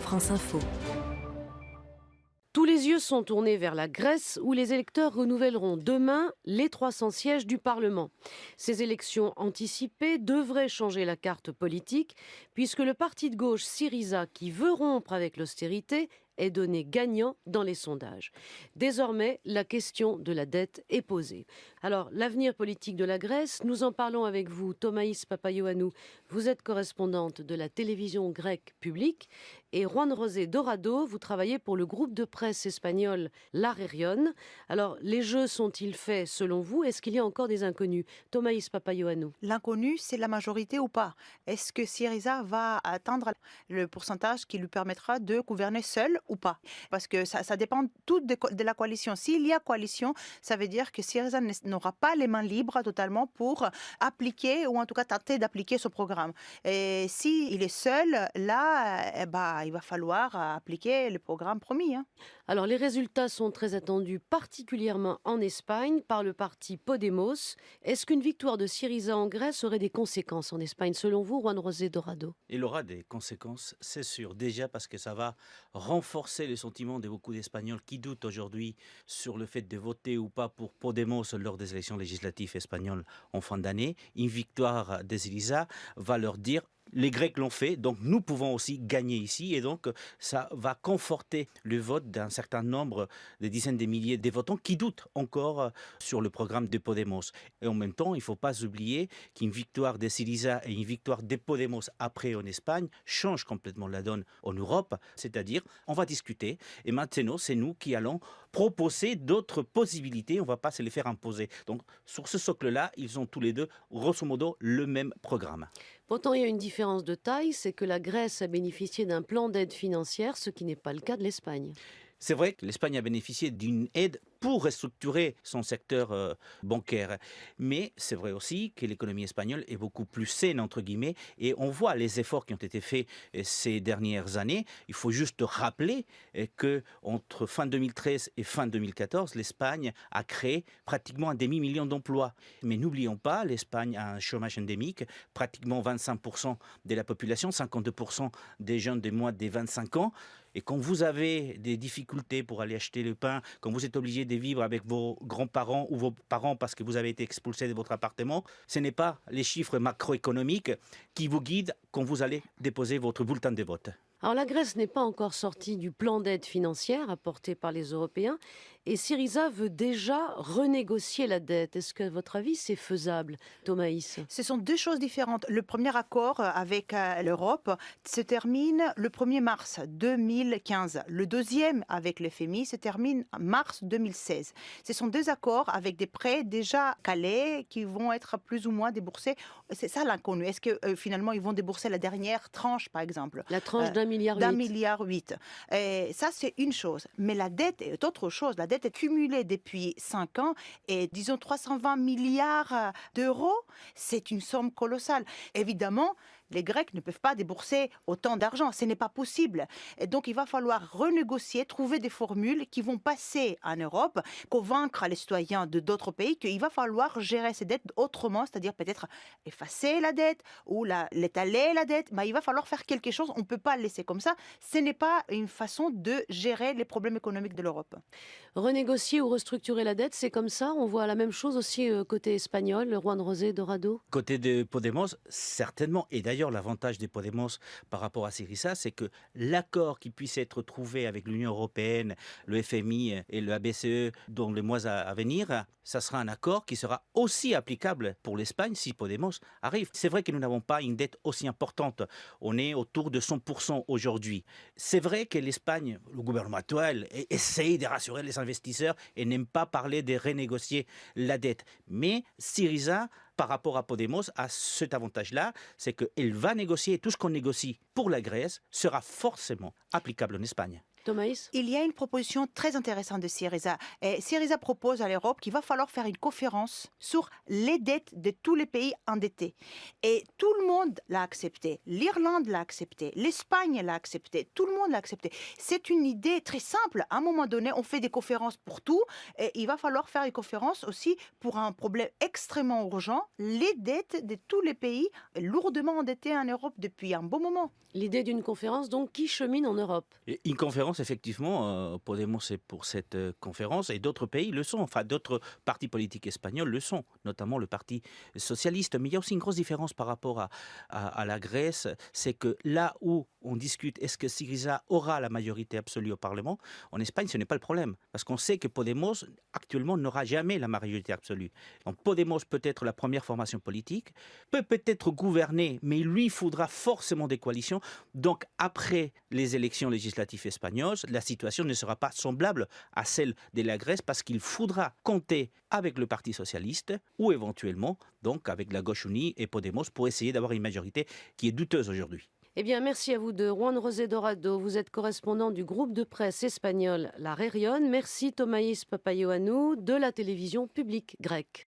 France Info. Tous les yeux sont tournés vers la Grèce où les électeurs renouvelleront demain les 300 sièges du Parlement. Ces élections anticipées devraient changer la carte politique puisque le parti de gauche Syriza, qui veut rompre avec l'austérité, est donné gagnant dans les sondages. Désormais, la question de la dette est posée. Alors, l'avenir politique de la Grèce, nous en parlons avec vous, Thomaïs Papaioannou. Vous êtes correspondante de la télévision grecque publique. Et Juan José Dorado, vous travaillez pour le groupe de presse espagnol L'Arerion. Alors, les jeux sont-ils faits selon vous? Est-ce qu'il y a encore des inconnus? Thomaïs Papaioannou. L'inconnu, c'est la majorité ou pas. Est-ce que Syriza va atteindre le pourcentage qui lui permettra de gouverner seul ou pas? Parce que ça dépend tout de la coalition. S'il y a coalition, ça veut dire que Syriza n'aura pas les mains libres totalement pour appliquer ou en tout cas tenter d'appliquer ce programme. Et s'il est seul, là, il va falloir appliquer le programme promis. Alors, les résultats sont très attendus, particulièrement en Espagne, par le parti Podemos. Est-ce qu'une victoire de Syriza en Grèce aurait des conséquences en Espagne, selon vous, Juan José Dorado? Il aura des conséquences, c'est sûr. Déjà parce que ça va renforcer le sentiment de beaucoup d'Espagnols qui doutent aujourd'hui sur le fait de voter ou pas pour Podemos lors des élections législatives espagnoles en fin d'année. Une victoire de Syriza va leur dire: les Grecs l'ont fait, donc nous pouvons aussi gagner ici. Et donc, ça va conforter le vote d'un certain nombre, des dizaines de milliers de votants qui doutent encore sur le programme de Podemos. Et en même temps, il ne faut pas oublier qu'une victoire de Syriza et une victoire de Podemos après en Espagne change complètement la donne en Europe. C'est-à-dire, on va discuter et maintenant, c'est nous qui allons proposer d'autres possibilités. On ne va pas se les faire imposer. Donc, sur ce socle-là, ils ont tous les deux, grosso modo, le même programme. Pourtant, il y a une différence de taille, c'est que la Grèce a bénéficié d'un plan d'aide financière, ce qui n'est pas le cas de l'Espagne. C'est vrai que l'Espagne a bénéficié d'une aide pour restructurer son secteur bancaire. Mais c'est vrai aussi que l'économie espagnole est beaucoup plus saine, entre guillemets, et on voit les efforts qui ont été faits ces dernières années. Il faut juste rappeler qu'entre fin 2013 et fin 2014, l'Espagne a créé pratiquement un demi-million d'emplois. Mais n'oublions pas, l'Espagne a un chômage endémique, pratiquement 25% de la population, 52% des jeunes de moins de 25 ans. Et quand vous avez des difficultés pour aller acheter le pain, quand vous êtes obligé de vivre avec vos grands-parents ou vos parents parce que vous avez été expulsé de votre appartement, ce n'est pas les chiffres macroéconomiques qui vous guident quand vous allez déposer votre bulletin de vote. Alors, la Grèce n'est pas encore sortie du plan d'aide financière apporté par les Européens et Syriza veut déjà renégocier la dette. Est-ce qu'à votre avis, c'est faisable, Thomaïs? Ce sont deux choses différentes. Le premier accord avec l'Europe se termine le 1er mars 2015. Le deuxième avec le FMI se termine en mars 2016. Ce sont deux accords avec des prêts déjà calés qui vont être plus ou moins déboursés. C'est ça l'inconnu. Est-ce que finalement ils vont débourser la dernière tranche, par exemple? La tranche d'1,8 milliard. D'1,8 milliard. Et ça, c'est une chose. Mais la dette est autre chose. La dette est cumulée depuis 5 ans et disons 320 milliards d'euros. C'est une somme colossale. Évidemment, les Grecs ne peuvent pas débourser autant d'argent. Ce n'est pas possible. Et donc, il va falloir renégocier, trouver des formules qui vont passer en Europe, convaincre les citoyens de d'autres pays qu'il va falloir gérer ces dettes autrement, c'est-à-dire peut-être effacer la dette ou l'étaler la dette. Il va falloir faire quelque chose. On ne peut pas le laisser comme ça. Ce n'est pas une façon de gérer les problèmes économiques de l'Europe. Renégocier ou restructurer la dette, c'est comme ça? On voit la même chose aussi côté espagnol, Juan José Dorado? Côté de Podemos, certainement. Et d'ailleurs, l'avantage des Podemos par rapport à Syriza, c'est que l'accord qui puisse être trouvé avec l'Union européenne, le FMI et le BCE dans les mois à venir, ça sera un accord qui sera aussi applicable pour l'Espagne si Podemos arrive. C'est vrai que nous n'avons pas une dette aussi importante. On est autour de 100% aujourd'hui. C'est vrai que l'Espagne, le gouvernement actuel, essaye de rassurer les investisseurs et n'aime pas parler de renégocier la dette. Mais Syriza, par rapport à Podemos, a cet avantage-là, c'est qu'elle va négocier, et tout ce qu'on négocie pour la Grèce sera forcément applicable en Espagne. Thomaïs? Il y a une proposition très intéressante de Syriza. Et Syriza propose à l'Europe qu'il va falloir faire une conférence sur les dettes de tous les pays endettés. Et tout le monde l'a accepté. L'Irlande l'a accepté. L'Espagne l'a accepté. Tout le monde l'a accepté. C'est une idée très simple. À un moment donné, on fait des conférences pour tout. Et il va falloir faire une conférence aussi pour un problème extrêmement urgent, les dettes de tous les pays lourdement endettés en Europe depuis un bon moment. L'idée d'une conférence donc qui chemine en Europe. Et une conférence, effectivement, Podemos est pour cette conférence et d'autres pays le sont, enfin d'autres partis politiques espagnols le sont, notamment le Parti socialiste. Mais il y a aussi une grosse différence par rapport à la Grèce, c'est que là où on discute est-ce que Syriza aura la majorité absolue au Parlement, en Espagne ce n'est pas le problème, parce qu'on sait que Podemos actuellement n'aura jamais la majorité absolue. Donc Podemos peut être la première formation politique, peut peut-être gouverner, mais il lui faudra forcément des coalitions. Donc après les élections législatives espagnoles, la situation ne sera pas semblable à celle de la Grèce parce qu'il faudra compter avec le Parti socialiste ou éventuellement donc avec la gauche unie et Podemos pour essayer d'avoir une majorité qui est douteuse aujourd'hui. Eh bien, merci à vous deux. Juan José Dorado, vous êtes correspondant du groupe de presse espagnol La Réunion. Merci Thomaïs Papaioannou de la télévision publique grecque.